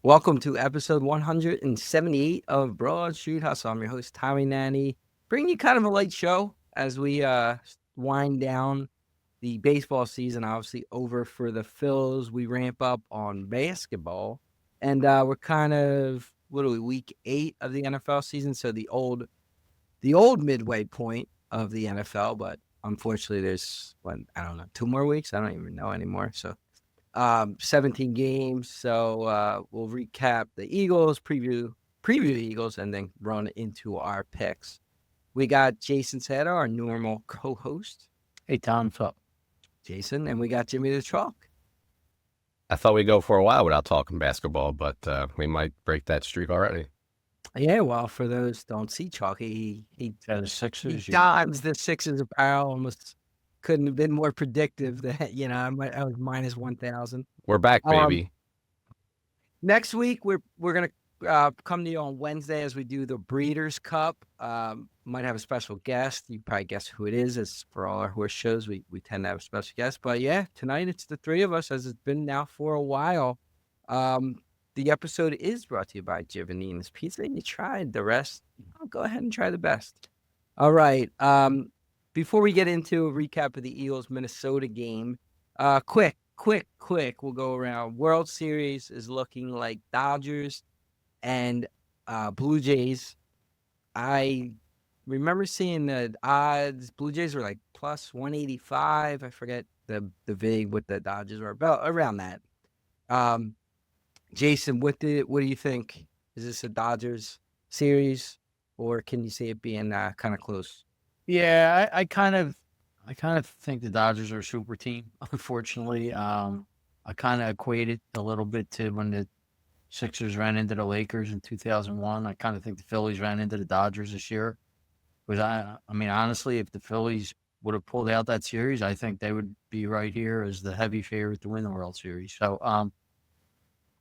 Welcome to episode 178 of Broad Street Hustle. I'm your host, Tommy Nanny, bringing you kind of a light show as we wind down the baseball season, obviously over for the Phils. We ramp up on basketball, and we're kind of, week 8 of the NFL season, so the old midway point of the NFL, but unfortunately there's, I don't know, 2 more weeks? I don't even know anymore, so 17 games. So we'll recap the Eagles, preview the Eagles, and then run into our picks. We got Jason Sada, our normal co-host. Hey, Tom, what's up? Jason, and we got Jimmy the Chalk. I thought we'd go for a while without talking basketball, but we might break that streak already. Yeah, well, for those who don't see Chalky, he The Sixers. he dimes the Sixers apparel. Almost couldn't have been more predictive that, I was minus 1,000. We're back, baby. Next week, we're going to come to you on Wednesday as we do the Breeders' Cup. Might have a special guest. You probably guess who it is. As for all our horse shows, we tend to have a special guest. But yeah, tonight it's the three of us, as it's been now for a while. The episode is brought to you by Giovanni's Pizza. You tried the rest. I'll go ahead and try the best. All right. Before we get into a recap of the Eagles-Minnesota game, quick, we'll go around. World Series is looking like Dodgers and Blue Jays. I remember seeing the odds. Blue Jays were like plus 185. I forget the vig what the Dodgers were about, around that. Jason, what do you think? Is this a Dodgers series, or can you see it being kind of close? Yeah, I kind of think the Dodgers are a super team. Unfortunately, I kind of equate it a little bit to when the Sixers ran into the Lakers in 2001. I kind of think the Phillies ran into the Dodgers this year. Because I mean, honestly, if the Phillies would have pulled out that series, I think they would be right here as the heavy favorite to win the World Series. So,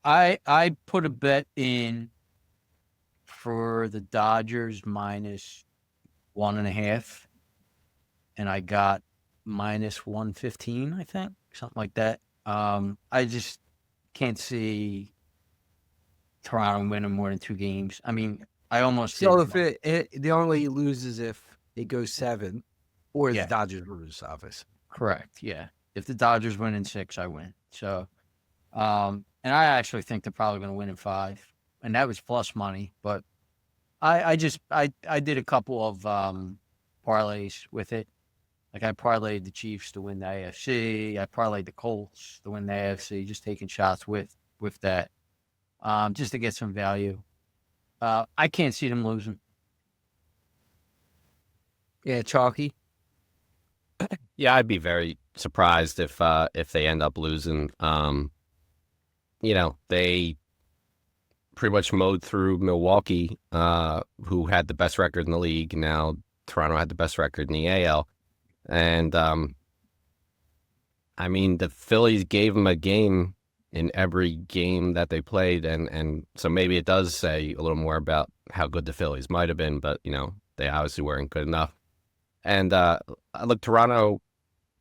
I put a bet in for the Dodgers minus 1.5, and I got minus 115, I think, something like that. I just can't see Toronto winning more than 2 games. I mean, I almost so if the only way you lose is if it goes 7, or Yeah. the Dodgers lose, obviously. Correct, yeah. If the Dodgers win in 6, I win. So, and I actually think they're probably going to win in 5, and that was plus money. But I did a couple of parlays with it. Like I parlayed the Chiefs to win the AFC. I parlayed the Colts to win the AFC. Just taking shots with that, just to get some value. I can't see them losing. Yeah, Chalky. Yeah, I'd be very surprised if they end up losing. They pretty much mowed through Milwaukee, who had the best record in the league. Now Toronto had the best record in the AL. And, I mean, the Phillies gave them a game in every game that they played. And so maybe it does say a little more about how good the Phillies might have been, but, they obviously weren't good enough. And, look, Toronto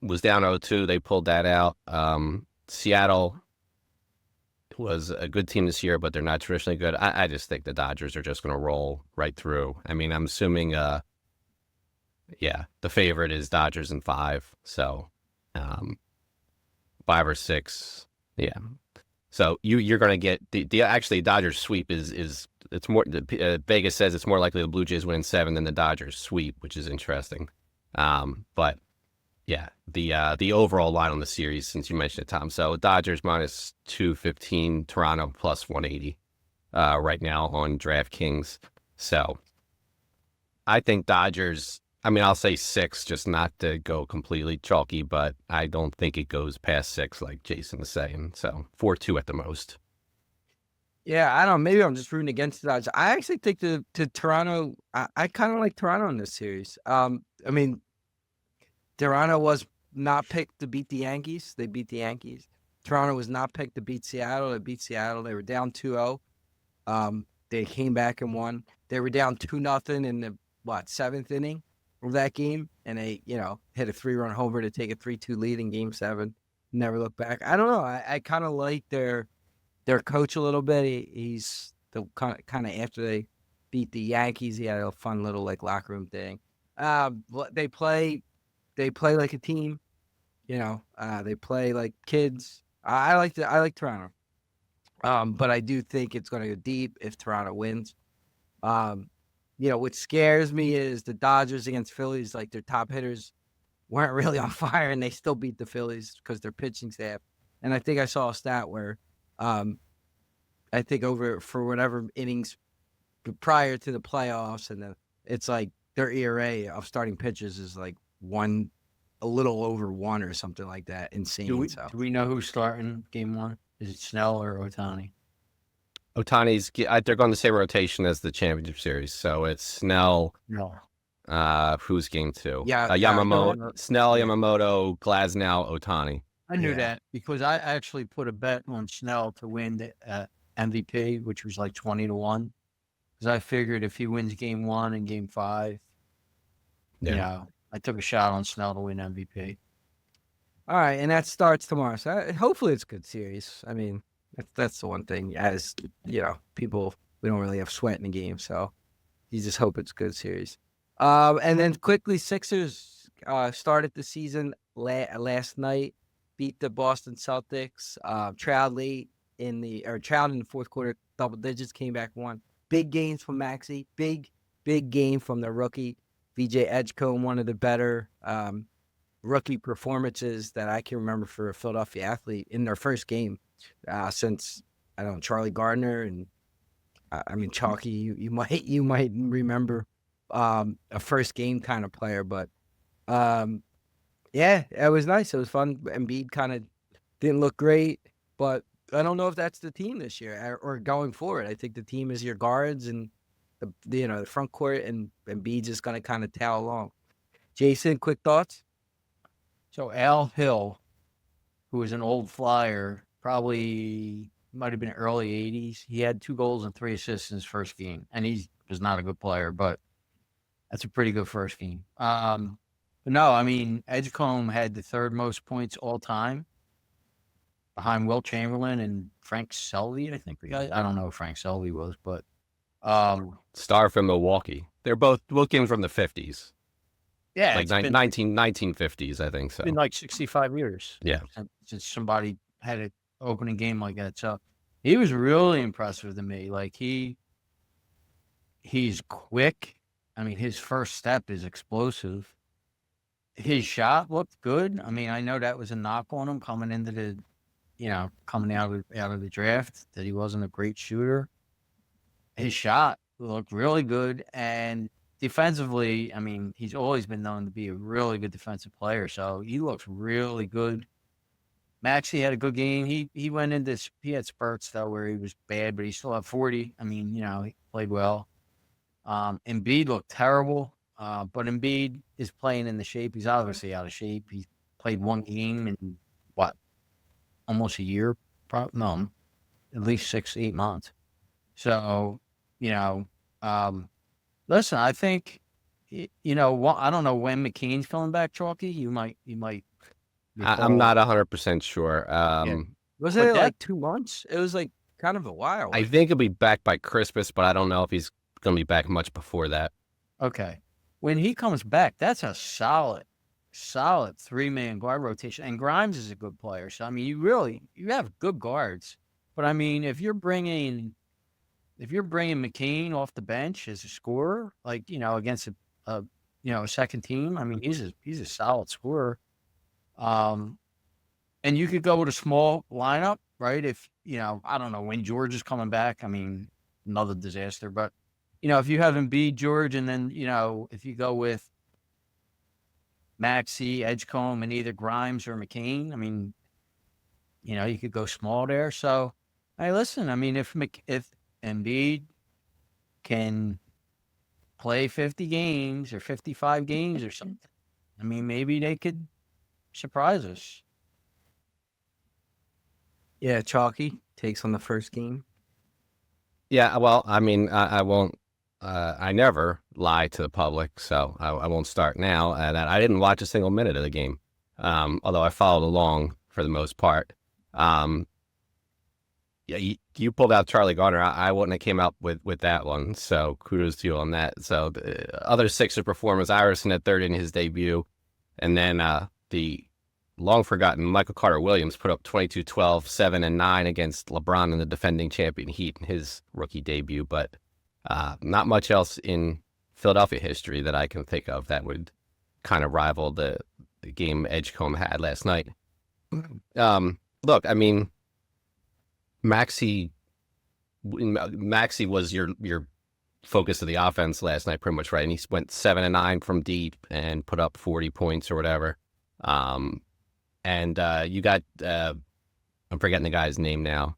was down 0-2. They pulled that out. Seattle was a good team this year, but they're not traditionally good. I just think the Dodgers are just going to roll right through. I mean, I'm assuming, the favorite is Dodgers in 5. So, 5 or 6. Yeah. So you're going to get the Dodgers sweep is it's more, Vegas says it's more likely the Blue Jays win in 7 than the Dodgers sweep, which is interesting. But yeah, the overall line on the series, since you mentioned it, Tom. So Dodgers minus 215, Toronto plus 180 right now on DraftKings. So I think Dodgers, I mean, I'll say 6, just not to go completely chalky, but I don't think it goes past 6 like Jason was saying. So 4-2 at the most. Yeah, I don't know. Maybe I'm just rooting against the Dodgers. I actually think to Toronto, I kind of like Toronto in this series. I mean, Toronto was not picked to beat the Yankees. They beat the Yankees. Toronto was not picked to beat Seattle. They beat Seattle. They were down 2-0. They came back and won. They were down 2-0 in the 7th inning of that game, and they hit a 3-run homer to take a 3-2 lead in Game 7. Never looked back. I don't know. I kind of like their their coach a little bit. He's the kind of after they beat the Yankees, he had a fun little like locker room thing. They play like a team. They play like kids. I like Toronto. But I do think it's going to go deep if Toronto wins. What scares me is the Dodgers against Phillies. Like their top hitters weren't really on fire, and they still beat the Phillies because their pitching staff. And I think I saw a stat where, I think over for whatever innings prior to the playoffs, and it's like their ERA of starting pitchers is like a little over 1 or something like that. Insane. Do we know who's starting game 1? Is it Snell or Ohtani? Otani's they're going the same rotation as the championship series, so it's Snell. No. Who's game 2? Yeah, Yamamoto, Snell, Yamamoto, Glasnow, Otani. I knew that because I actually put a bet on Snell to win the MVP, which was like 20-1. Because I figured if he wins game 1 and game 5, I took a shot on Snell to win MVP. All right, and that starts tomorrow. So hopefully it's a good series. I mean, that's the one thing. As people, we don't really have sweat in the game, so you just hope it's a good series. And then quickly, Sixers started the season last night, beat the Boston Celtics. Trailed in the fourth quarter, double digits, came back, won. Big games from Maxey. Big game from the rookie VJ Edgecombe. One of the better rookie performances that I can remember for a Philadelphia athlete in their first game since Charlie Gardner and Chalky. You might remember a first game kind of player, but it was nice. It was fun. Embiid kind of didn't look great, but I don't know if that's the team this year or going forward. I think the team is your guards and the front court, and Embiid's just going to kind of tail along. Jason, quick thoughts? So Al Hill, who was an old Flyer, probably might have been early 80s. He had 2 goals and 3 assists in his first game, and he was not a good player, but that's a pretty good first game. But no, Edgecombe had the 3rd most points all time, behind Wilt Chamberlain and Frank Selvey, I think the guy. I don't know who Frank Selvey was, but Star from Milwaukee. They're both came from the 50s. Yeah, like 1950s, I think so. It's been like 65 years. Yeah, since somebody had an opening game like that. So he was really impressive to me. Like he's quick. His first step is explosive. His shot looked good. I know that was a knock on him coming into the, coming out of the draft, that he wasn't a great shooter. His shot looked really good, and defensively, he's always been known to be a really good defensive player, so he looks really good. Maxey had a good game. He went into he had spurts though where he was bad, but he still had 40. He played well. Embiid looked terrible, but Embiid is playing in the shape. He's obviously out of shape. He played 1 game in almost a year? At least 6-8 months. So, listen, I think, I don't know when McKean's coming back, Chalky. You might. I'm not 100% sure. Was it like 2 months? It was like kind of a while. I think he'll be back by Christmas, but I don't know if he's going to be back much before that. Okay. When he comes back, that's a solid 3-man guard rotation. And Grimes is a good player. So, you have good guards. But, if you're bringing McKean off the bench as a scorer, against a second team, he's a solid scorer. And you could go with a small lineup, right? If, I don't know when George is coming back. Another disaster. But, if you have Embiid, George, and then, if you go with Maxey, Edgecombe, and either Grimes or McKean, you could go small there. So, hey, listen, if Embiid can play 50 games or 55 games or something, maybe they could surprise us. Yeah, Chalky takes on the first game. Yeah, well, I won't. I never lie to the public, so I won't start now. And I didn't watch a single minute of the game, although I followed along for the most part. Yeah, you pulled out Charlie Garner. I wouldn't have came up with that one. So kudos to you on that. So the other Sixer performers, Iverson at third in his debut, and then the long forgotten Michael Carter Williams put up 22, 12, 7, and 9 against LeBron and the defending champion Heat in his rookie debut. But not much else in Philadelphia history that I can think of that would kind of rival the game Edgecombe had last night. Look, I mean, Maxey was your focus of the offense last night, pretty much, right? And he went 7 and 9 from deep and put up 40 points or whatever. And you got I'm forgetting the guy's name now.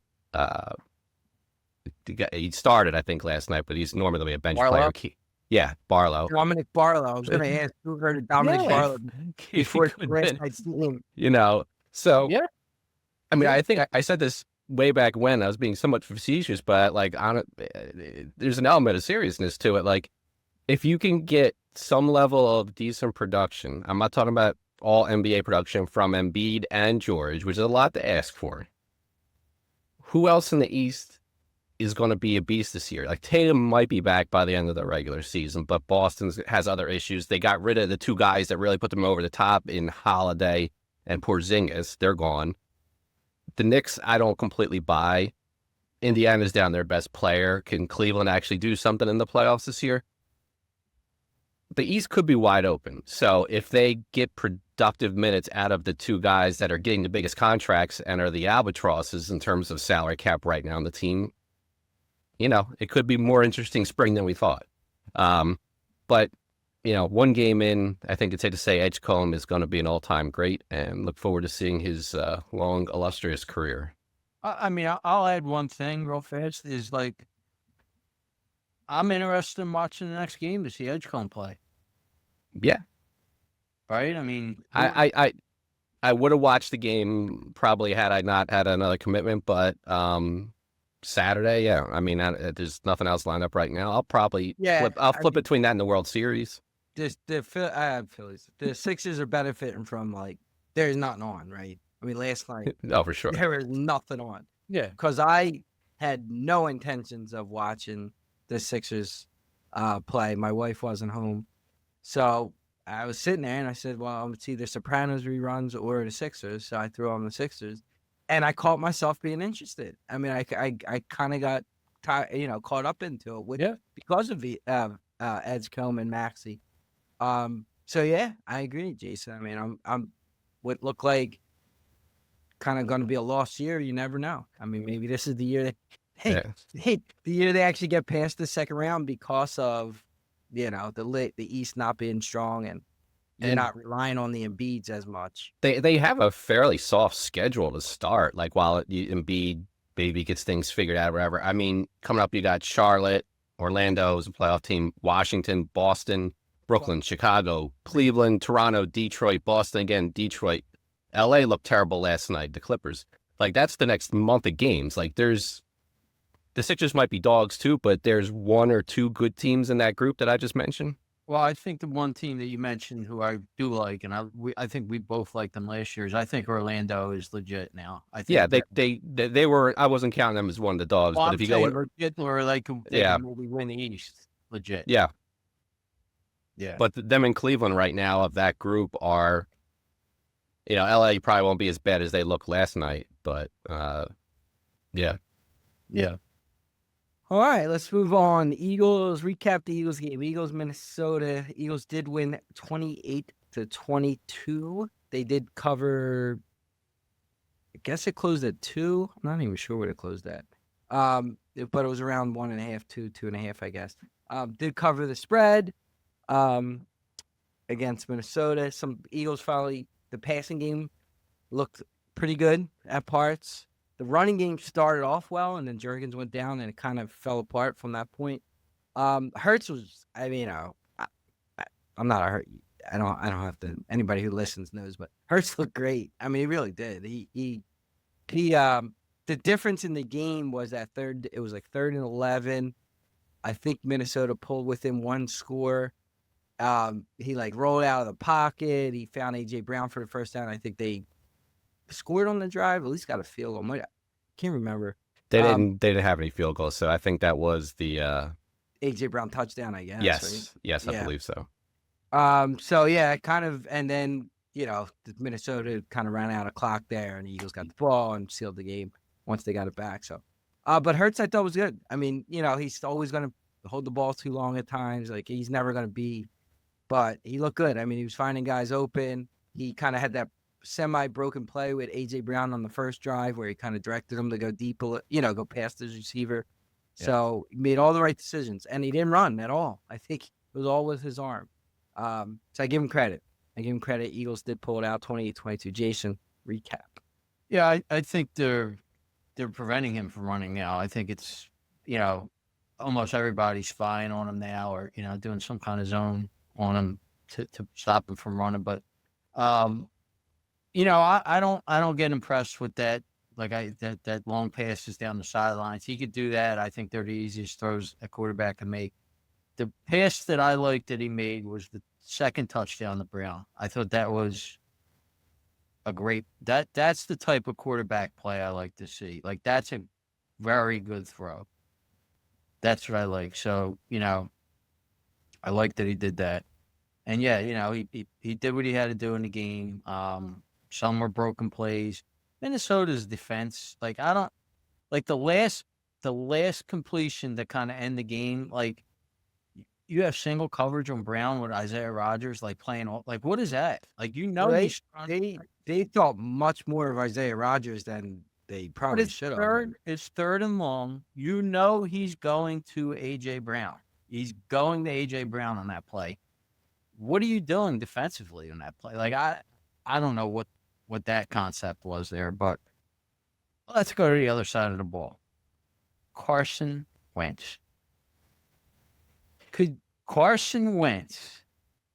He started, I think, last night, but he's normally a bench Barlow? player. Yeah, Barlow. Dominic Barlow. I was going to ask who heard of Dominic Barlow before last night's game. You know, so Yeah. I mean, I think I said this way back when I was being somewhat facetious, but like, there's an element of seriousness to it. Like, if you can get some level of decent production, I'm not talking about all NBA production from Embiid and George, which is a lot to ask for. Who else in the East is going to be a beast this year? Like, Tatum might be back by the end of the regular season, but Boston has other issues. They got rid of the two guys that really put them over the top in Holiday and Porzingis. They're gone. The Knicks, I don't completely buy. Indiana's down their best player. Can Cleveland actually do something in the playoffs this year? The East could be wide open. So if they get productive minutes out of the two guys that are getting the biggest contracts and are the albatrosses in terms of salary cap right now on the team, you know, it could be more interesting spring than we thought. But, you know, one game in, I think it's safe to say Edgecombe is going to be an all-time great and look forward to seeing his long, illustrious career. I mean, I'll add one thing real fast is like, I'm interested in watching the next game to see Edgecombe play. Yeah. Right? I mean, I would have watched the game probably had I not had another commitment, but Saturday, yeah. I mean, there's nothing else lined up right now. I'll probably flip between that and the World Series. Phillies. The Sixers are benefiting from, like, there's nothing on, right? I mean, last night, Oh, for sure. there was nothing on. yeah. Because I had no intentions of watching the Sixers play. My wife wasn't home. So I was sitting there and I said, well, it's either Sopranos reruns or the Sixers. So I threw on the Sixers. And I caught myself being interested. I mean, I kind of got caught up into it because of Edgecombe and Maxey. So yeah, I agree, Jason. I mean, I'm what looked like kind of going to be a lost year. You never know. I mean, maybe this is the year the year they actually get past the second round because of, you know, the East not being strong and not relying on the Embiids as much. They have a fairly soft schedule to start. Like, while Embiid maybe gets things figured out, wherever. I mean, coming up, you got Charlotte, Orlando is a playoff team, Washington, Boston, Brooklyn, Chicago, Cleveland, Toronto, Detroit, Boston again, Detroit. LA looked terrible last night, the Clippers. Like, that's the next month of games. Like, the Sixers might be dogs too, but there's one or two good teams in that group that I just mentioned. Well, I think the one team that you mentioned who I do like, and I think we both liked them last year, is I think Orlando is legit now. I think they were. I wasn't counting them as one of the dogs, but if you go legit, or like they maybe win the East, legit. Yeah. Yeah. But them in Cleveland right now of that group are, you know, LA probably won't be as bad as they looked last night, but yeah. All right, let's move on. Eagles, recap the Eagles game. Eagles, Minnesota. Eagles did win 28-22. They did cover, I guess it closed at 2. I'm not even sure what it closed at. But it was around 1.5, 2.5, I guess. Did cover the spread against Minnesota. Some Eagles finally, the passing game looked pretty good at parts. The running game started off well, and then Jurgens went down, and it kind of fell apart from that point. Hurts was, I mean, I'm not a Hurt. I don't have to. Anybody who listens knows, but Hurts looked great. I mean, he really did. He the difference in the game was that third. It was like 3rd and 11. I think Minnesota pulled within 1 score. He like rolled out of the pocket. He found AJ Brown for the first down. I think they scored on the drive, at least got a field goal. I can't remember. They didn't have any field goals, so I think that was the AJ Brown touchdown, I guess. yes, Right? yes, I Yeah. believe so. So yeah, kind of, and then Minnesota kind of ran out of clock there, and the Eagles got the ball and sealed the game once they got it back. So, but Hurts I thought was good. I mean, he's always going to hold the ball too long at times. Like he's never going to be, but he looked good. I mean, he was finding guys open. He kind of had that semi-broken play with AJ Brown on the first drive where he kind of directed him to go deep, go past his receiver. Yeah. So he made all the right decisions, and he didn't run at all. I think it was all with his arm. So I give him credit. Eagles did pull it out 28-22. Jason, recap. Yeah, I think they're preventing him from running now. I think it's, almost everybody's spying on him now, or, doing some kind of zone on him to stop him from running. But, I don't get impressed with that. Like that long passes down the sidelines. He could do that. I think they're the easiest throws a quarterback can make. The pass that I liked that he made was the second touchdown to Brown. I thought that was a great that's the type of quarterback play I like to see. Like that's a very good throw. That's what I like. So, I like that he did that. And yeah, he did what he had to do in the game. Some were broken plays. Minnesota's defense, like I don't like the last completion to kind of end the game, like you have single coverage on Brown with Isaiah Rodgers, like playing all, like what is that? Like they thought much more of Isaiah Rodgers than they probably should have. It's third and long. He's going to AJ Brown. He's going to AJ Brown on that play. What are you doing defensively on that play? Like I don't know what that concept was there, but let's go to the other side of the ball. Carson Wentz. Could Carson Wentz,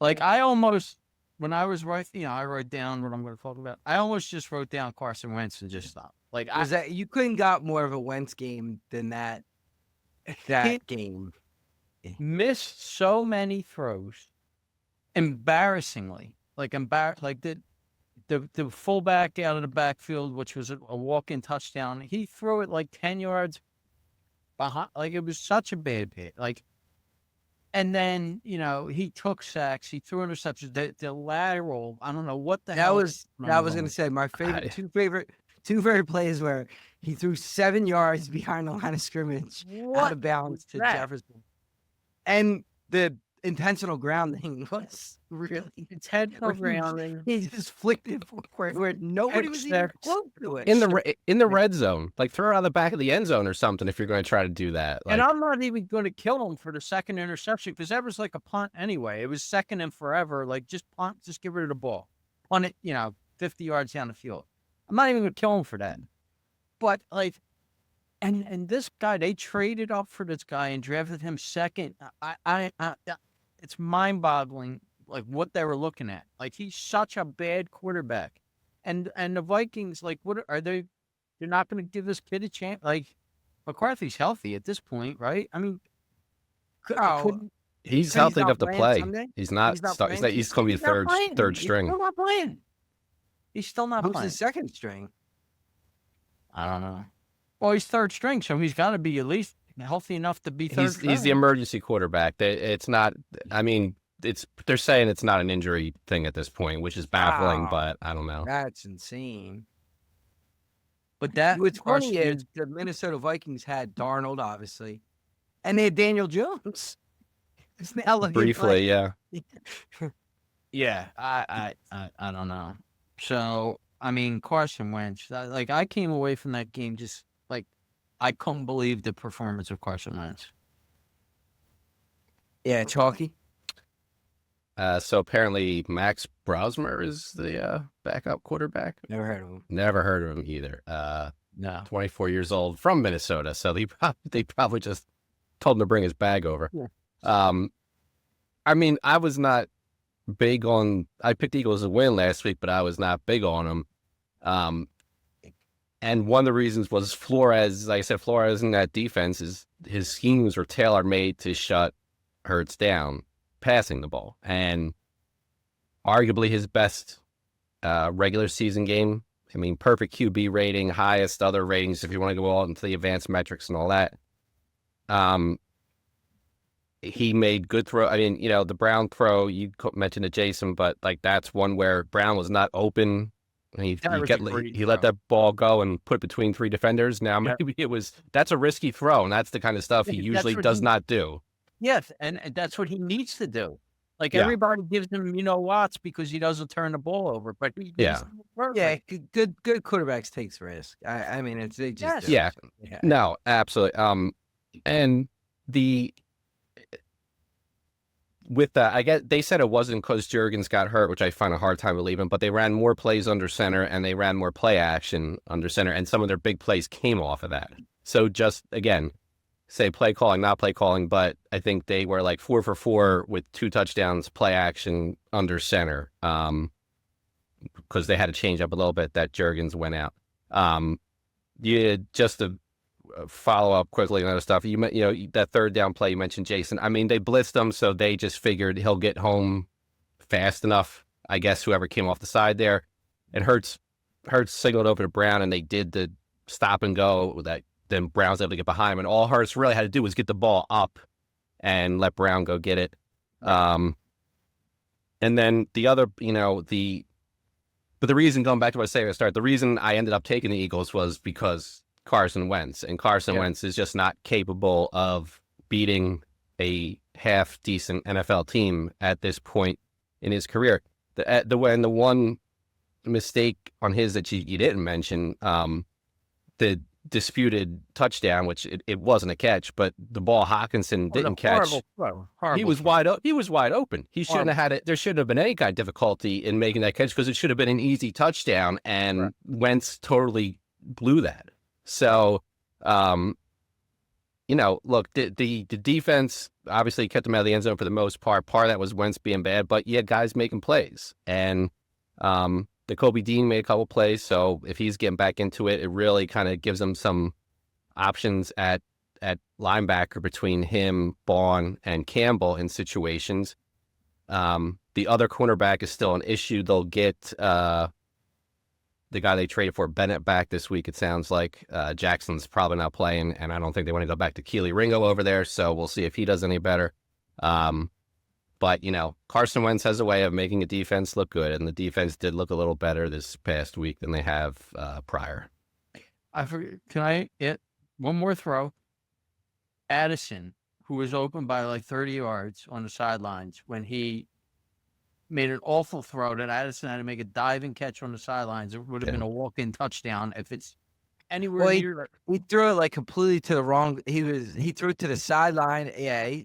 like I almost, when I was writing, I wrote down what I'm going to talk about. I almost just wrote down Carson Wentz and just stopped. Like you couldn't got more of a Wentz game than that game. Missed so many throws, embarrassingly. Like the fullback out of the backfield, which was a walk-in touchdown. He threw it like 10 yards behind. Like it was such a bad hit. Like. And then, he took sacks. He threw interceptions. The lateral, I don't know what the hell. I was going to say my two favorite plays where he threw 7 yards behind the line of scrimmage out of bounds to Jefferson. And the intentional grounding was really intentional grounding. He just flicked it where nobody was even close to it. In the red zone, like throw it out the back of the end zone or something if you're going to try to do that. Like, and I'm not even going to kill him for the second interception because that was like a punt anyway. It was second and forever. Like just punt, just get rid of the ball, punt it, 50 yards down the field. I'm not even going to kill him for that. But like, and this guy, they traded up for this guy and drafted him second. It's mind-boggling, like what they were looking at. Like he's such a bad quarterback, and the Vikings, like, what are they? They're not going to give this kid a chance. Like McCarthy's healthy at this point, right? I mean, he's healthy enough to play. Sunday? He's not. He's going to be third string. He's still not playing. He's still not Who's playing. the second string? I don't know. Well, he's third string, so he's got to be at least healthy enough to be third string. He's the emergency quarterback. It's not. I mean, they're saying it's not an injury thing at this point, which is baffling. But I don't know. That's insane. But what's funny is the Minnesota Vikings had Darnold, obviously, and they had Daniel Jones. Briefly, yeah. Yeah, I don't know. So I mean, Carson Wentz. Like I came away from that game just like I couldn't believe the performance of Carson Wentz. Yeah, chalky. So apparently Max Brosmer is the backup quarterback. Never heard of him. Never heard of him either. No. 24 years old from Minnesota. So they probably just told him to bring his bag over. Yeah. I mean, I was not big on. I picked Eagles to win last week, but I was not big on them. And one of the reasons was Flores. Like I said, Flores in that defense his schemes were tailor made to shut Hurts down passing the ball, and arguably his best regular season game I mean, perfect QB rating, highest other ratings if you want to go all into the advanced metrics and all that. He made good throw. I mean, the Brown throw, you mentioned it, Jason, but like that's one where Brown was not open. He let that ball go and put between 3 defenders. Now maybe that's a risky throw, and that's the kind of stuff he usually does not do. Yes, and that's what he needs to do. Like Yeah. everybody gives him, lots because he doesn't turn the ball over, but he Yeah. Good quarterbacks takes risk. I mean, they just do. Yeah. No, absolutely. And with that, I guess they said it wasn't because Jurgens got hurt, which I find a hard time believing, but they ran more plays under center and they ran more play action under center, and some of their big plays came off of that. So just, again, say play calling, not play calling, but I think they were like 4 for 4 with 2 touchdowns, play action under center, because they had to change up a little bit that Jurgens went out. Just to follow up quickly on other stuff, that third down play you mentioned, Jason. I mean, they blitzed him, so they just figured he'll get home fast enough. I guess whoever came off the side there, and Hurts signaled over to Brown, and they did the stop and go that. Then Brown's able to get behind him, and all Hurts really had to do was get the ball up and let Brown go get it. And then the other, but the reason, going back to what I said at the start, the reason I ended up taking the Eagles was because Carson Wentz, and Carson Wentz is just not capable of beating a half decent NFL team at this point in his career. The one mistake on his that you didn't mention, the disputed touchdown, which it wasn't a catch, but the ball Hawkinson didn't catch. Horrible he was wide open. He shouldn't have had it. There shouldn't have been any kind of difficulty in making that catch because it should have been an easy touchdown, and Wentz totally blew that. So, look, the defense obviously kept them out of the end zone for the most part. Part of that was Wentz being bad, but you had guys making plays, and the Kobe Dean made a couple plays, so if he's getting back into it, it really kind of gives them some options at linebacker between him, Bond, and Campbell in situations. The other cornerback is still an issue. They'll get the guy they traded for, Bennett, back this week, it sounds like. Jackson's probably not playing, and I don't think they want to go back to Keely Ringo over there, so we'll see if he does any better. But, Carson Wentz has a way of making a defense look good, and the defense did look a little better this past week than they have prior. I forget. Can I get one more throw? Addison, who was open by like 30 yards on the sidelines when he made an awful throw that Addison had to make a diving catch on the sidelines. It would have been a walk-in touchdown if it's anywhere near. He threw it like completely to the wrong. He threw it to the sideline. Yeah.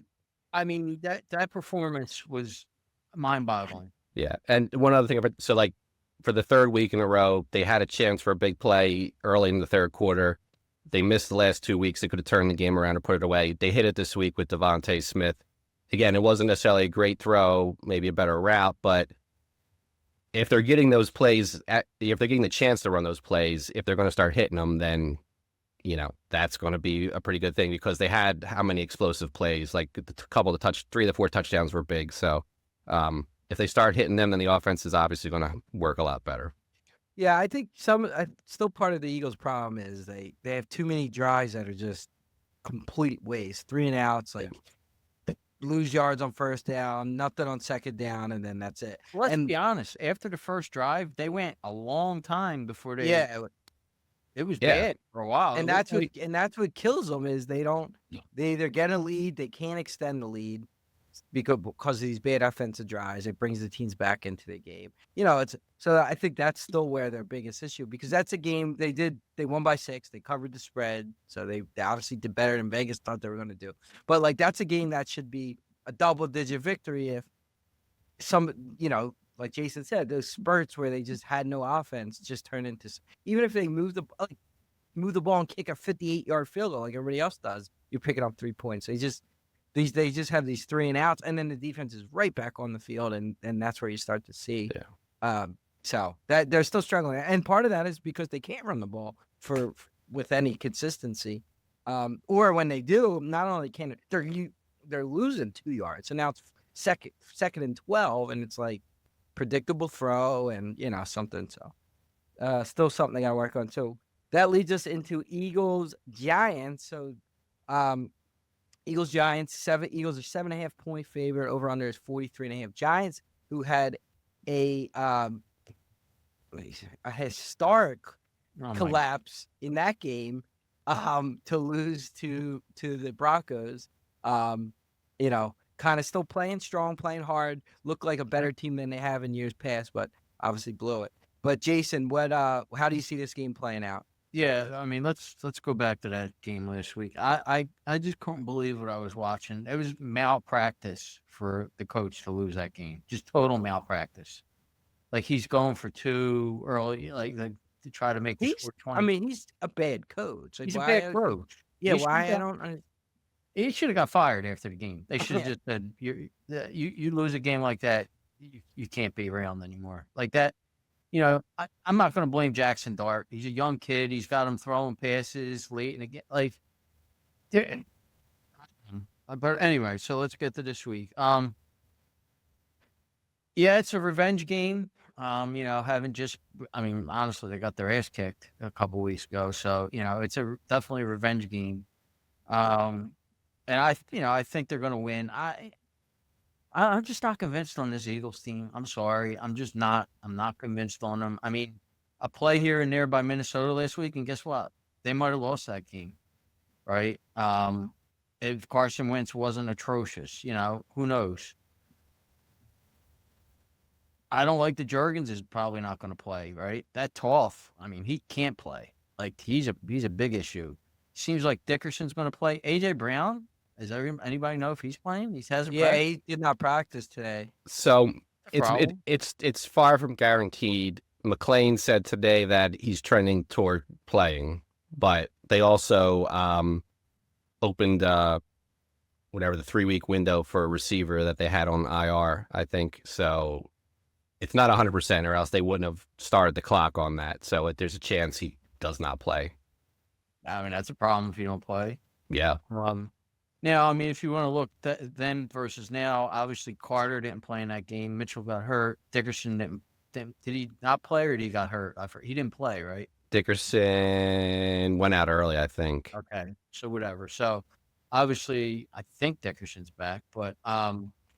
I mean, that performance was mind-boggling. Yeah, and one other thing, so like for the third week in a row, they had a chance for a big play early in the third quarter. They missed the last 2 weeks. They could have turned the game around and put it away. They hit it this week with Devontae Smith. Again, it wasn't necessarily a great throw, maybe a better route, but if they're getting those plays, if they're getting the chance to run those plays, if they're going to start hitting them, then that's going to be a pretty good thing because they had how many explosive plays? Like three of the 4 touchdowns were big. So if they start hitting them, then the offense is obviously going to work a lot better. Yeah, I think still part of the Eagles' problem is they have too many drives that are just complete waste. 3 and outs, lose yards on first down, nothing on second down, and then that's it. Let's be honest. After the first drive, they went a long time before they. Yeah. It was bad for a while. And that's what kills them is they either get a lead, they can't extend the lead because of these bad offensive drives. It brings the teams back into the game. So I think that's still where their biggest issue, because that's a game they won by 6, they covered the spread, so they obviously did better than Vegas thought they were going to do. But that's a game that should be a double-digit victory if like Jason said, those spurts where they just had no offense just turn into, even if they move the ball and kick a 58-yard field goal like everybody else does, you're picking up 3 points. They just have these 3 and outs, and then the defense is right back on the field, and that's where you start to see. Yeah. So that they're still struggling, and part of that is because they can't run the ball with any consistency, or when they do, not only can they're losing 2 yards, and now it's second and 12, and it's like predictable throw and something. So Still something they got to work on. So that leads us into Eagles Giants. So Eagles Giants, Eagles are 7.5-point favorite. Over under is 43.5. Giants, who had a historic collapse in that game, to lose to the Broncos. Kind of still playing strong, playing hard, look like a better team than they have in years past, but obviously blew it. But Jason, how do you see this game playing out? Yeah, I mean, let's go back to that game last week. I just couldn't believe what I was watching. It was malpractice for the coach to lose that game. Just total malpractice. Like he's going for 2 early, like to try to make the score 20. I mean, he's a bad coach. Like, He's a bad coach. Yeah, why? I don't. He should have got fired after the game. They should have just said, "You lose a game like that, you can't be around anymore." Like that. I'm not going to blame Jackson Dart. He's a young kid. He's got him throwing passes late in the game. But anyway, so let's get to this week. Yeah, it's a revenge game. Honestly, they got their ass kicked a couple weeks ago. So, it's definitely a revenge game. And I think they're going to win. I'm just not convinced on this Eagles team. I'm sorry. I'm not convinced on them. I mean, a play here and there by Minnesota last week, and guess what? They might have lost that game, right? If Carson Wentz wasn't atrocious, who knows? I don't like the Jurgens is probably not going to play, right? That Toth, I mean, he can't play. Like, he's a big issue. Seems like Dickerson's going to play. A.J. Brown? Does anybody know if he's playing? He hasn't practiced. He did not practice today. So it's far from guaranteed. McLean said today that he's trending toward playing, but they also opened whatever the 3-week window for a receiver that they had on IR, I think. So it's not 100%, or else they wouldn't have started the clock on that. So there's a chance he does not play. I mean, that's a problem if you don't play. Yeah. Now, I mean, if you want to look then versus now, obviously Carter didn't play in that game. Mitchell got hurt. Dickerson didn't. Did he not play or did he got hurt? He didn't play, right? Dickerson went out early, I think. Okay, so whatever. So obviously, I think Dickerson's back, but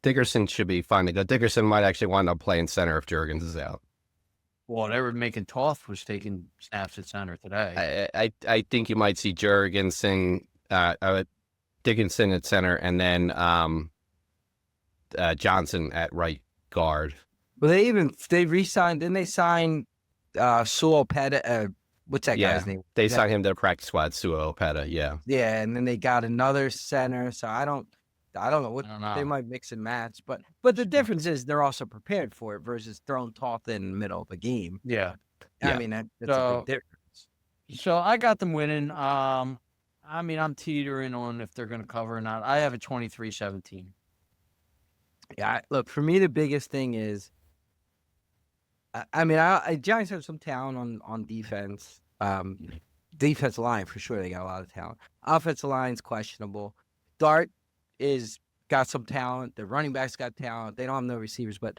Dickerson should be fine to go. Dickerson might actually wind up playing center if Jurgens is out. Well, they were making Toth was taking snaps at center today. I think you might see Dickinson at center, and then Johnson at right guard. Well, they re-signed. Didn't they sign Sewell Pettit? What's that guy's name? They signed him to the practice squad, Sewell Pettit. Yeah. Yeah, and then they got another center. So I don't know what they might mix and match, but the difference is they're also prepared for it versus throwing Toth in the middle of the game. Yeah. I mean that's a big difference. So I got them winning. I mean, I'm teetering on if they're going to cover or not. I have a 23-17. Yeah, look, for me, the biggest thing is, Giants have some talent on defense. Defensive line, for sure, they got a lot of talent. Offensive line's questionable. Dart got some talent. The running backs got talent. They don't have no receivers, but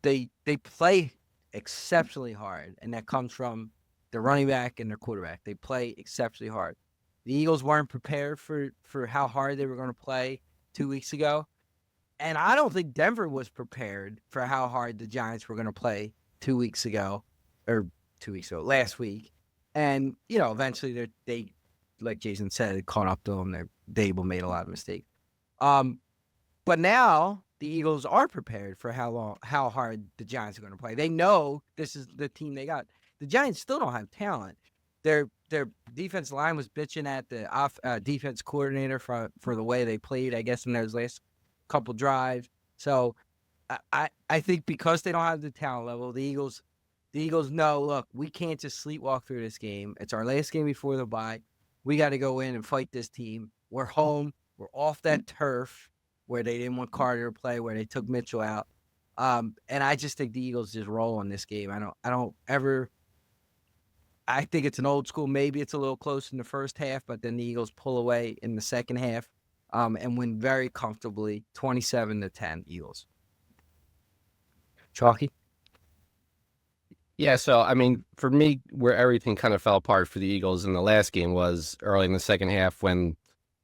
they play exceptionally hard, and that comes from the running back and their quarterback. They play exceptionally hard. The Eagles weren't prepared for how hard they were going to play 2 weeks ago. And I don't think Denver was prepared for how hard the Giants were going to play 2 weeks ago, last week. And, eventually they, like Jason said, caught up to them. Dable made a lot of mistakes. But now the Eagles are prepared for how hard the Giants are going to play. They know this is the team they got. The Giants still don't have talent. Their defense line was bitching at the defense coordinator for the way they played, I guess, in those last couple drives. So I think because they don't have the talent level, the Eagles know, look, we can't just sleepwalk through this game. It's our last game before the bye. We got to go in and fight this team. We're home. We're off that turf where they didn't want Carter to play, where they took Mitchell out. And I just think the Eagles just roll in this game. I think it's an old school. Maybe it's a little close in the first half, but then the Eagles pull away in the second half and win very comfortably, 27-10 Eagles. Chalky? Yeah, so I mean, for me, where everything kind of fell apart for the Eagles in the last game was early in the second half when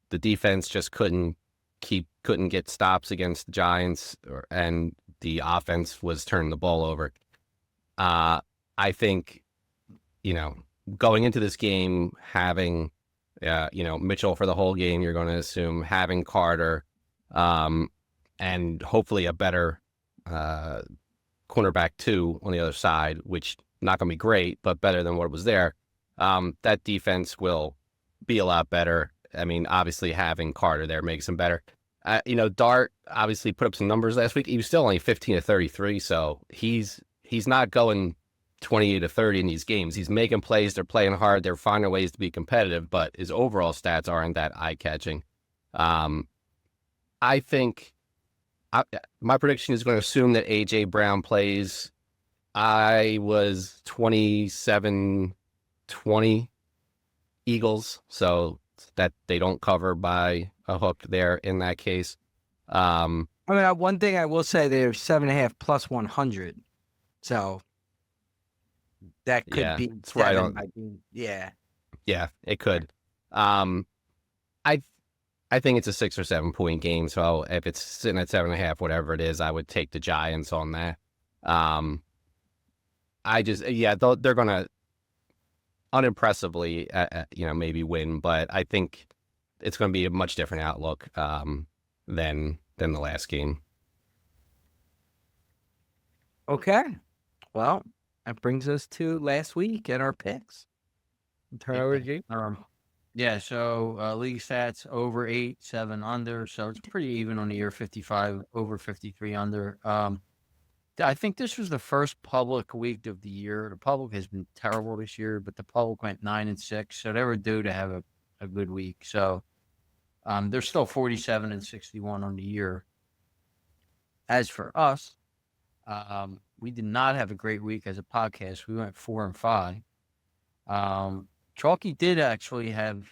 the defense just couldn't get stops against the Giants, and the offense was turning the ball over. I think, you know, going into this game, having, Mitchell for the whole game, you're going to assume having Carter, and hopefully a better cornerback too on the other side, which not going to be great, but better than what was there. That defense will be a lot better. I mean, obviously having Carter there makes them better. Dart obviously put up some numbers last week. He was still only 15 to 33, so he's not going 28 to 30 in these games. He's making plays. They're playing hard. They're finding ways to be competitive, but his overall stats aren't that eye-catching. I think my prediction is going to assume that A.J. Brown plays. I was 27-20 Eagles, so that they don't cover by a hook there in that case. I mean, one thing I will say, they're 7.5 plus 100, so that could be that's where I 7. don't. Yeah, It could. I think it's a 6 or 7 point game. So if it's sitting at 7.5, whatever it is, I would take the Giants on that. They're gonna unimpressively, maybe win, but I think it's going to be a much different outlook than the last game. Okay. Well, that brings us to last week and our picks. Turn over to you. Yeah, so league stats over 8, 7 under, so it's pretty even on the year. 55 over, 53 under. I think this was the first public week of the year. The public has been terrible this year, but the public went 9-6, so they were due to have a good week. So they're still 47-61 on the year. As for us, we did not have a great week as a podcast. We went 4-5. Chalky did actually have,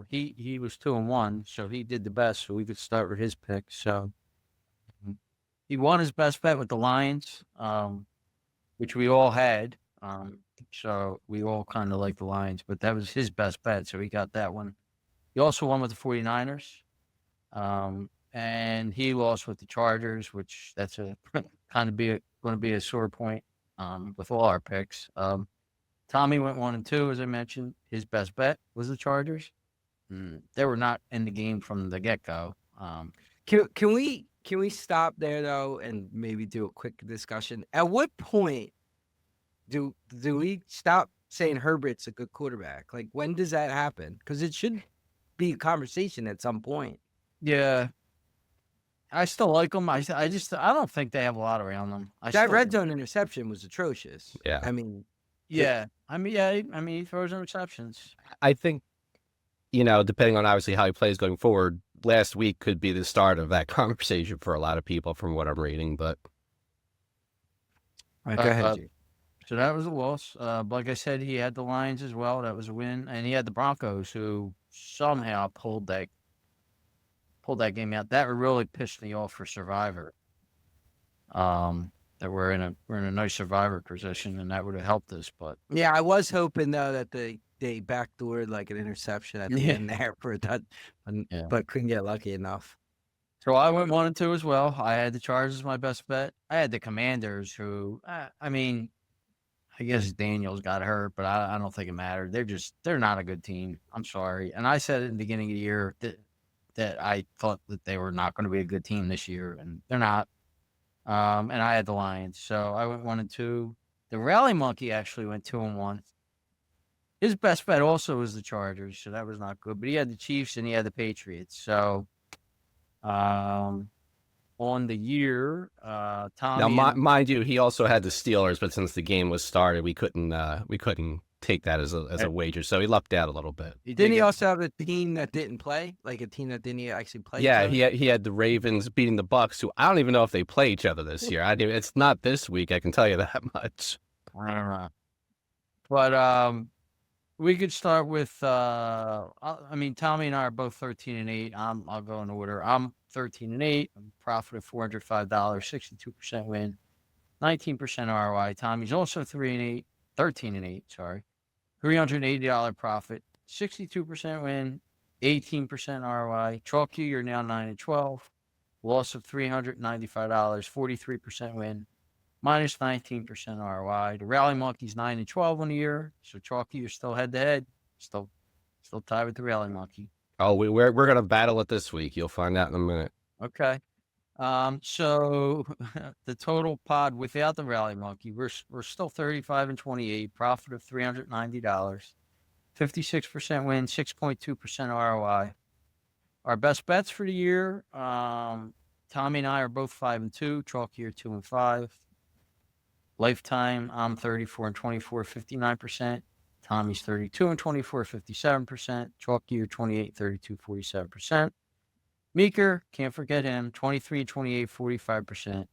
he was 2-1, so he did the best. So we could start with his pick. So he won his best bet with the Lions, which we all had. So we all kind of like the Lions, but that was his best bet. So he got that one. He also won with the 49ers. And he lost with the Chargers, which that's a kind of going to be a sore point with all our picks. Tommy went 1-2, as I mentioned. His best bet was the Chargers. They were not in the game from the get-go. Can we stop there though and maybe do a quick discussion? At what point do we stop saying Herbert's a good quarterback? Like, when does that happen? Because it should be a conversation at some point. Yeah. I still like them. I don't think they have a lot around them. That red zone interception was atrocious. Yeah. I mean, he throws interceptions. I think, depending on obviously how he plays going forward, last week could be the start of that conversation for a lot of people from what I'm reading, but. All right, go ahead, Jake. So that was a loss. Like I said, he had the Lions as well. That was a win. And he had the Broncos, who somehow pulled that game out. That really pissed me off for Survivor. That we're in a nice Survivor position, and that would have helped us. But yeah, I was hoping though that they backdoored like an interception at the end there for that, but couldn't get lucky enough. So I went 1-2 as well. I had the Chargers as my best bet. I had the Commanders, who I guess Daniels got hurt, but I don't think it mattered. They're not a good team. I'm sorry. And I said in the beginning of the year that I thought that they were not going to be a good team this year, and they're not. And I had the Lions, so I went 1-2. The Rally Monkey actually went 2-1. His best bet also was the Chargers, so that was not good. But he had the Chiefs and he had the Patriots. So, on the year, Tommy. Now, mind you, he also had the Steelers, but since the game was started, we couldn't take that as a wager, so he lucked out a little bit. Didn't he also have a team that didn't play, like a team that didn't actually play? Yeah, he had the Ravens beating the Bucks, who I don't even know if they play each other this year. It's not this week, I can tell you that much. I don't know, but we could start with. Tommy and I are both 13-8. I'll go in order. I'm 13-8. I'm profit of $405, 62% win. 19% ROI. Tommy's also 13-8, sorry. $380 profit, 62% win, 18% ROI. Chalky, you're now 9-12. Loss of $395, 43% win, minus 19% ROI. The Rally Monkey's 9-12 on the year. So Chalky, you're still head to head. Still tied with the Rally Monkey. Oh, we're gonna battle it this week. You'll find out in a minute. Okay. So the total pod without the Rally Monkey, we're still 35-28, profit of $390, 56% win, 6.2% ROI. Our best bets for the year, Tommy and I are both 5-2, Chalky are 2-5. Lifetime, I'm 34-24, 59%. Tommy's 32-24, 57%. Chalky are 28, 32, 47%. Meeker, can't forget him, 23-28, 45%.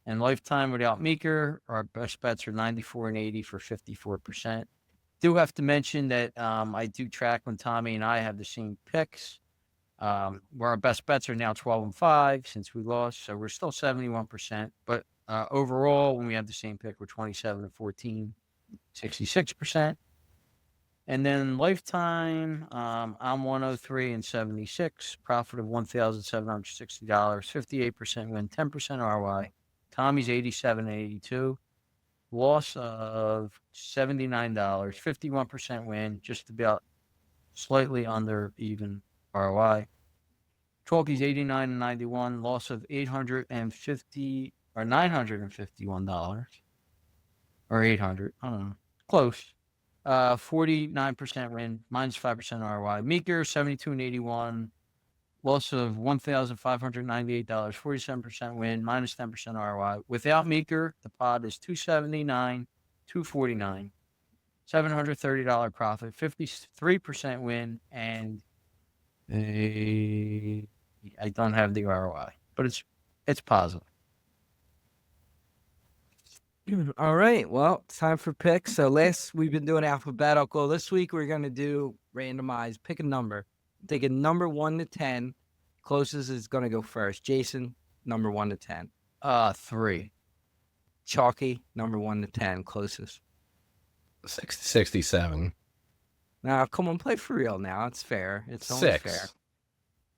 And lifetime without Meeker, our best bets are 94-80 for 54%. Do have to mention that I do track when Tommy and I have the same picks. Where our best bets are now 12-5 since we lost, so we're still 71%. But overall, when we have the same pick, we're 27-14, 66%. And then lifetime, I'm 103-76, profit of $1,760, 58% win, 10% ROI. Tommy's 87-82, loss of $79, 51% win, just about slightly under even ROI. Chalky's 89-91, loss of $850 or $951 or $800. I don't know, close. 49% win, minus 5% ROI. Meeker, 72-81, loss of $1,598, 47% win, minus 10% ROI. Without Meeker, the pod is 279, 249, $730 profit, 53% win, and I don't have the ROI, but it's positive. All right. Well, it's time for picks. So we've been doing alphabetical. This week we're going to do randomized. Pick a number. Take a number 1 to 10. Closest is going to go first. Jason, number 1 to 10. 3. Chalky, number 1 to 10. Closest. 67. Now, come on, play for real now. It's fair. It's only 6. fair.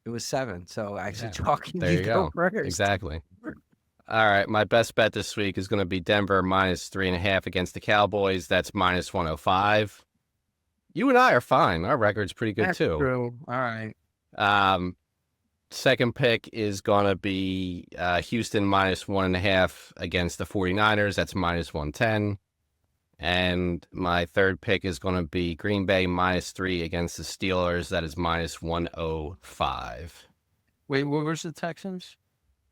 It was 7. So actually, Yeah. Chalky, There you go go. first. Exactly. All right, my best bet this week is going to be Denver minus 3.5 against the Cowboys. That's minus 105. You and I are fine. Our record's pretty good That's too. true. All right. Second pick is going to be Houston minus 1.5 against the 49ers. That's minus 110. And my third pick is going to be Green Bay minus 3 against the Steelers. That is minus 105. Wait, what was the Texans?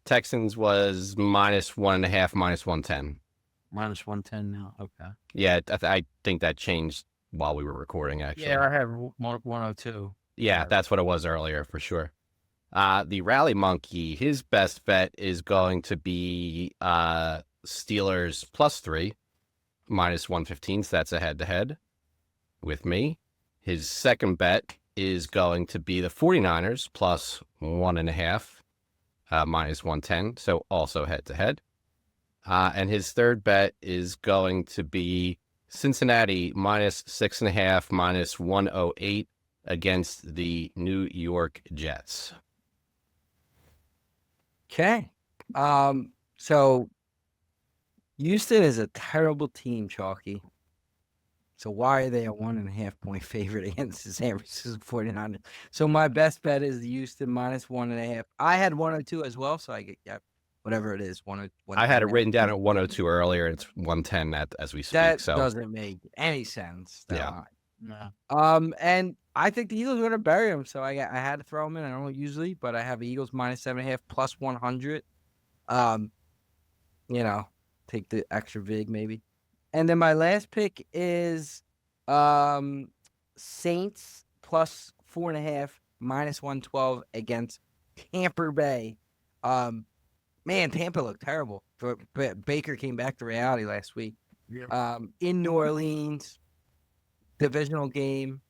Texans was minus 1.5, minus 110. Minus 110 now. Okay. Yeah, I think that changed while we were recording, actually. Yeah, I have 102. Yeah, that's what it was earlier, for sure. The Rally Monkey, his best bet is going to be Steelers plus 3, minus 115, so that's a head-to-head with me. His second bet is going to be the 49ers plus 1.5, minus 110, so also head-to-head. And his third bet is going to be Cincinnati minus 6.5, minus 108 against the New York Jets. Okay. So Houston is a terrible team, Chalky. So why are they a 1.5 point favorite against the San Francisco 49ers? So my best bet is the Houston minus 1.5. I had 102 as well, so I get whatever it is. 110. I had it written down at 102 earlier. It's 110 as we speak. That so doesn't make any sense. Yeah. No. And I think the Eagles are going to bury them, so I had to throw them in. I don't usually, but I have Eagles minus 7.5 plus 100. Take the extra vig maybe. And then my last pick is Saints plus 4.5 minus 112 against Tampa Bay. Man, Tampa looked terrible. But Baker came back to reality last week. Yeah. In New Orleans, divisional game.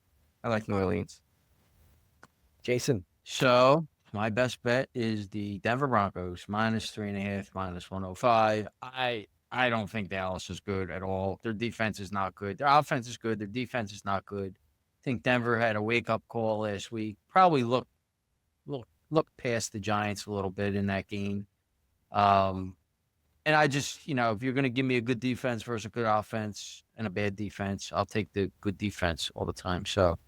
I like New Orleans. Jason. So my best bet is the Denver Broncos minus 3.5, minus 105. I don't think Dallas is good at all. Their defense is not good. Their offense is good. Their defense is not good. I think Denver had a wake-up call last week. Probably look past the Giants a little bit in that game. And I just, if you're going to give me a good defense versus a good offense and a bad defense, I'll take the good defense all the time. So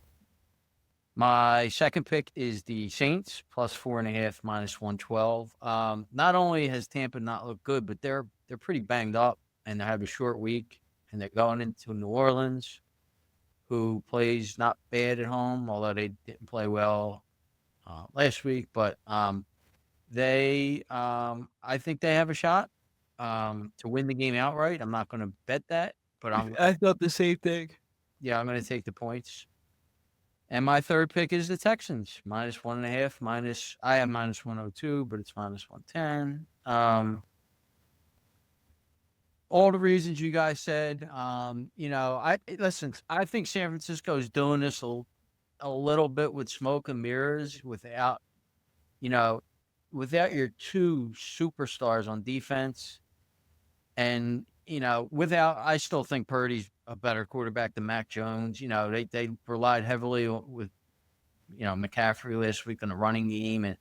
my second pick is the Saints plus 4.5 minus 112. Not only has Tampa not looked good, but they're pretty banged up and they have a short week and they're going into New Orleans, who plays not bad at home, although they didn't play well last week. But I think they have a shot to win the game outright. I'm not going to bet that, but I thought the same thing. Yeah, I'm going to take the points. And my third pick is the Texans, minus 1.5. I have minus 102, but it's minus 110. All the reasons you guys said. Listen, I think San Francisco is doing this a little bit with smoke and mirrors without your two superstars on defense. And, I still think Purdy's a better quarterback than Mac Jones. They relied heavily with, McCaffrey last week on the running game. And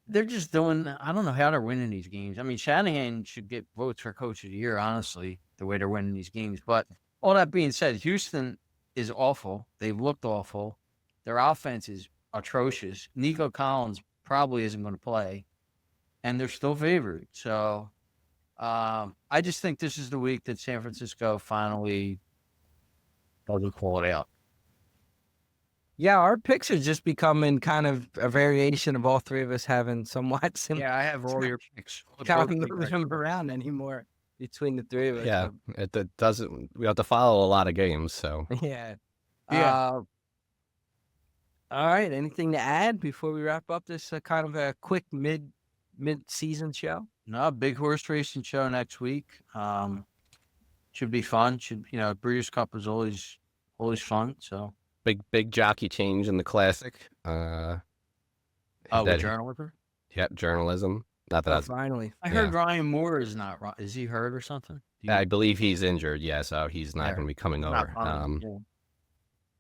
they're just doing, I don't know how they're winning these games. I mean, Shanahan should get votes for coach of the year, honestly, the way they're winning these games. But all that being said, Houston is awful. They've looked awful. Their offense is atrocious. Nico Collins probably isn't going to play, and they're still favored. So I just think this is the week that San Francisco finally doesn't call it out. Yeah, our picks are just becoming kind of a variation of all three of us having somewhat similar. Yeah, I have all your picks. Counting them around anymore between the three of us. Yeah, it doesn't. We have to follow a lot of games, so Yeah. Yeah. All right. Anything to add before we wrap up this kind of a quick mid-season show? No, big horse racing show next week. Should be fun. Breeders' Cup is always fun. So big jockey change in the classic. with journalism. Yep, journalism. Not that Finally. I heard Ryan Moore is not. Is he hurt or something? I believe he's injured. Yeah, so he's not going to be coming over.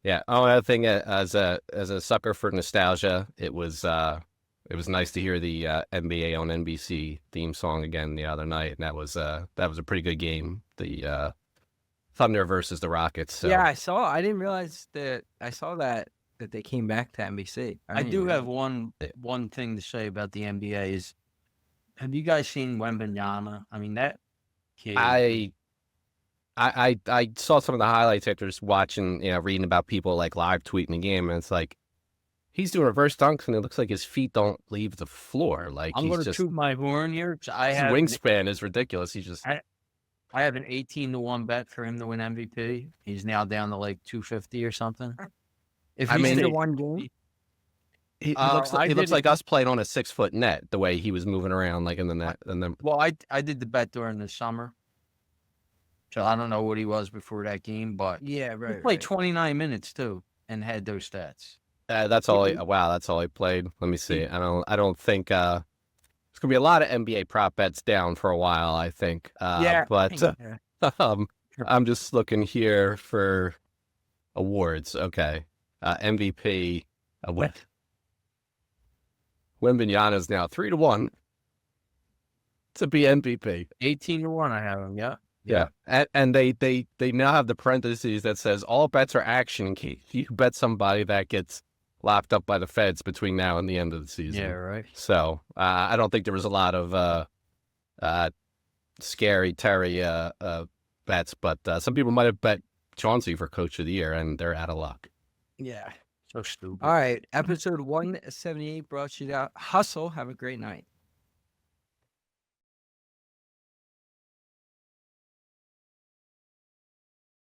Yeah. Oh, another thing, as a sucker for nostalgia, it was nice to hear the NBA on NBC theme song again the other night, and that was a pretty good game. The Thunder versus the Rockets. So. Yeah, I saw. I didn't realize that. I saw that they came back to NBC. I do have one thing to say about the NBA is, have you guys seen Wembanyama? I mean, that kid. I saw some of the highlights after just watching, reading about people like live tweeting the game, and it's like he's doing reverse dunks, and it looks like his feet don't leave the floor. Like I'm going to toot my horn here. His wingspan is ridiculous. He's just. I have an 18-1 bet for him to win MVP. He's now down to like 250 or something. If he's the one game. He looks like us playing on a 6-foot net, the way he was moving around like in the net. And then, well, I did the bet during the summer, so I don't know what he was before that game, but yeah, right. He played 29 minutes too and had those stats. That's all. That's all he played. Let me see. I don't think there's gonna be a lot of NBA prop bets down for a while. I think. But I'm just looking here for awards. Okay, MVP. Wembanyama is now 3-1 to be MVP. 18-1, I have him. Yeah. And they now have the parentheses that says all bets are action in case you bet somebody that gets locked up by the feds between now and the end of the season. Yeah, right. So I don't think there was a lot of scary Terry bets, but some people might have bet Chauncey for Coach of the Year, and they're out of luck. Yeah. So stupid. All right. Episode 178 brought you down. Hustle. Have a great night.